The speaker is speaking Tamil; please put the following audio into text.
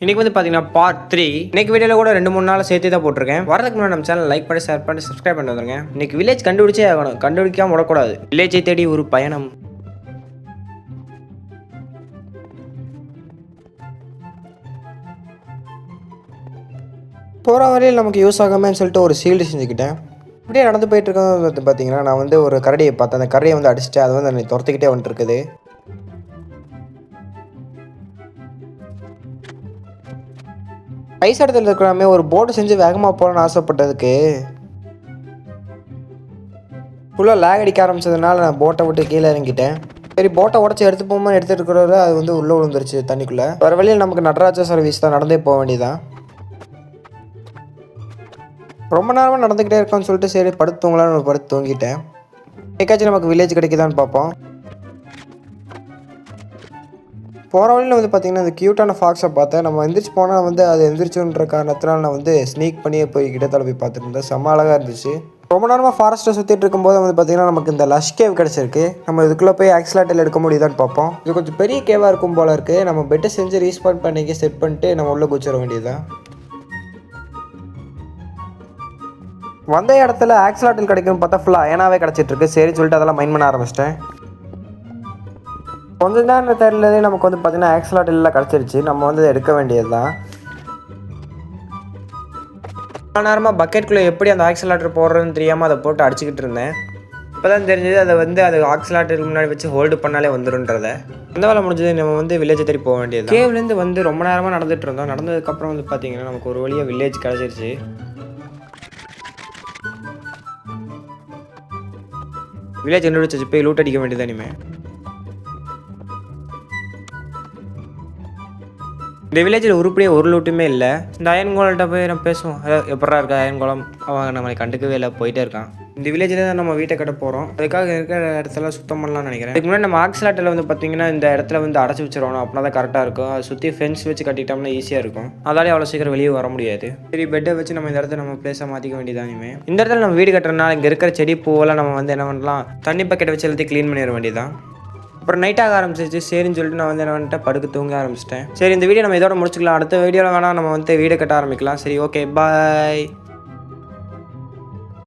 இன்னைக்கு வந்து பார்த்தீங்கன்னா பார்ட் 3. இன்னைக்கு வீடியோவில் கூட 2-3 நாள் சேர்த்து தான் போட்டிருக்கேன். வரதுக்கு முன்னாடி நம்ம சேனல் லைக் பண்ணி ஷேர் பண்ணி சப்ஸ்கிரைப் பண்ணி வந்துருங்க. இன்னைக்கு வில்லேஜ் கண்டுபிடிச்சே ஆகணும், கண்டுபிடிக்காம விடக்கூடாது. வில்லேஜை தேடி ஒரு பயணம். போகிற வரையில் நமக்கு யூஸ் ஆகாமன்னு சொல்லிட்டு ஒரு ஷீல்டு செஞ்சுக்கிட்டேன். இப்படியே நடந்து போயிட்டு இருக்கோம். பார்த்தீங்கன்னா நான் வந்து ஒரு கரடியை பார்த்தேன். அந்த கரடியை வந்து அடிச்சுட்டு அது வந்து என்னை துரத்துக்கிட்டே வந்துட்டு இருக்குது. ஐஸ் இடத்துல இருக்கிறாமே ஒரு போட்டு செஞ்சு வேகமாக போகலான்னு ஆசைப்பட்டதுக்கு ஃபுல்லாக லேக் அடிக்க ஆரம்பிச்சதுனால நான் போட்டை விட்டு கீழே இறங்கிட்டேன். சரி, போட்டை உடச்சி எடுத்து போகும்போது எடுத்துகிட்டு இருக்கிறவரை அது வந்து உள்ளே விழுந்துருச்சு தண்ணிக்குள்ளே. வர வழியில் நமக்கு நடராஜா சர்வீஸ் தான், நடந்தே போக வேண்டியதான். ரொம்ப நேரமாக நடந்துக்கிட்டே இருக்கோன்னு சொல்லிட்டு சரி படுத்து தூங்கலான்னு படுத்து தூங்கிட்டேன். ஏக்காச்சும் நமக்கு வில்லேஜ் கிடைக்குதான்னு பார்ப்போம். போகிற வழியில் வந்து பார்த்திங்கன்னா இந்த க்யூட்டான ஃபாக்ஸை பார்த்தேன். நம்ம எந்திரிச்சு போனால் வந்து அது எந்திரிச்சுன்ற காரணத்தினால நான் வந்து ஸ்னீக் பண்ணியே போய் கிட்டத்தட்ட போய் பார்த்துட்டு இருந்தேன். செம்ம அழகாக இருந்துச்சு. ரொம்ப நேரமாக ஃபாரஸ்ட்டை சுற்றிட்டு இருக்கும்போது வந்து பார்த்திங்கன்னா நமக்கு இந்த லஷ் கேவ் கிடச்சிருக்கு. நம்ம இதுக்குள்ளே போய் ஆக்சிலேட்டர் எடுக்க முடியுதான்னு பார்ப்போம். இது கொஞ்சம் பெரிய கேவாக இருக்கும் போல இருக்குது. நம்ம பெட்டை செஞ்சு ரீஸ்பாண்ட் பண்ணிக்க செட் பண்ணிட்டு நம்ம உள்ளே குச்சிட வேண்டியதுதான். வந்த இடத்துல ஆக்சிலேட்டர் கிடைக்கும்னு பார்த்தா ஃபுல்லாக அயனாவே கிடச்சிட்ருக்கு. சரி சொல்லிட்டு அதெல்லாம் மைண்ட் பண்ண ஆரம்பிச்சிட்டேன். கொஞ்சம் நேரம் தெரியலதே நமக்கு வந்து பார்த்திங்கன்னா ஆக்சிலேட்டர்லாம் கிடச்சிருச்சு. நம்ம வந்து எடுக்க வேண்டியது தான். ரொம்ப நேரமாக பக்கெட்டுக்குள்ளே எப்படி அந்த ஆக்சிலேட்டர் போடுறதுன்னு தெரியாமல் அதை போட்டு அடிச்சுக்கிட்டு இருந்தேன். இப்போ தான் தெரிஞ்சது அதை வந்து அது ஆக்சிலேட்டருக்கு முன்னாடி வச்சு ஹோல்டு பண்ணாலே வந்துடும்ன்றதை. அந்த வேலை முடிஞ்சது நம்ம வந்து வில்லேஜை தேடி போக வேண்டியது. கேவ்லேருந்து வந்து ரொம்ப நேரமாக நடந்துகிட்டு இருந்தோம். நடந்ததுக்கப்புறம் வந்து பார்த்திங்கன்னா நமக்கு ஒரு வழியாக வில்லேஜ் கிடச்சிருச்சு. வில்லேஜ் கண்டுபிடிச்சி போய் லூட் அடிக்க வேண்டியது இனிமேல். இந்த வில்லேஜில் உருப்படியே ஒரு லூட்டுமே இல்லை. இந்த அயன்கோலம்கிட்ட போய் நம்ம பேசுவோம். எப்படா இருக்கா அயன்கோலம், அவன் நம்மளை கண்டுக்கவே இல்லை, போயிட்டே இருக்கான். இந்த வில்லேஜில் தான் நம்ம வீட்டை கட்ட போகிறோம். அதுக்காக இருக்கிற இடத்துல சுத்தம் பண்ணலாம்னு நினைக்கிறேன். இதுக்கு முன்னாடி நம்ம ஆக்சிலேட்டரில் வந்து பார்த்தீங்கன்னா இந்த இடத்துல வந்து அடைச்சி வச்சிடணும். அப்படின்னா தான் கரெக்டாக இருக்கும். அதை சுற்றி ஃபென்ஸ் வச்சு கட்டிட்டோம்னா ஈஸியாக இருக்கும். அதாலே அவ்வளோ சீக்கிரம் வெளியே வர முடியாது. சரி, பெட்டை வச்சு நம்ம இந்த இடத்துல நம்ம பிளேஸாக மாற்றிக்க வேண்டியதானுமே. இந்த இடத்துல நம்ம வீடு கட்டுறதுனால இங்கே இருக்கிற செடி பூவெல்லாம் நம்ம வந்து என்ன பண்ணலாம், தண்ணி பக்கெட்டை வச்சு எல்லாத்தையும் க்ளீன் பண்ணிட வேண்டியதான். அப்புறம் நைட்டாக ஆரம்பிச்சிச்சு. சரின்னு சொல்லிட்டு நான் வந்து என்ன பண்ணிட்டேன், படுக்க தூங்க ஆரம்பிச்சிட்டேன். சரி, இந்த வீடியோ நம்ம இதோட முடிச்சுக்கலாம். அடுத்த வீடியோவில் வேணால் நம்ம வந்து வீடு கட்ட ஆரம்பிக்கலாம். சரி, ஓகே, பாய்.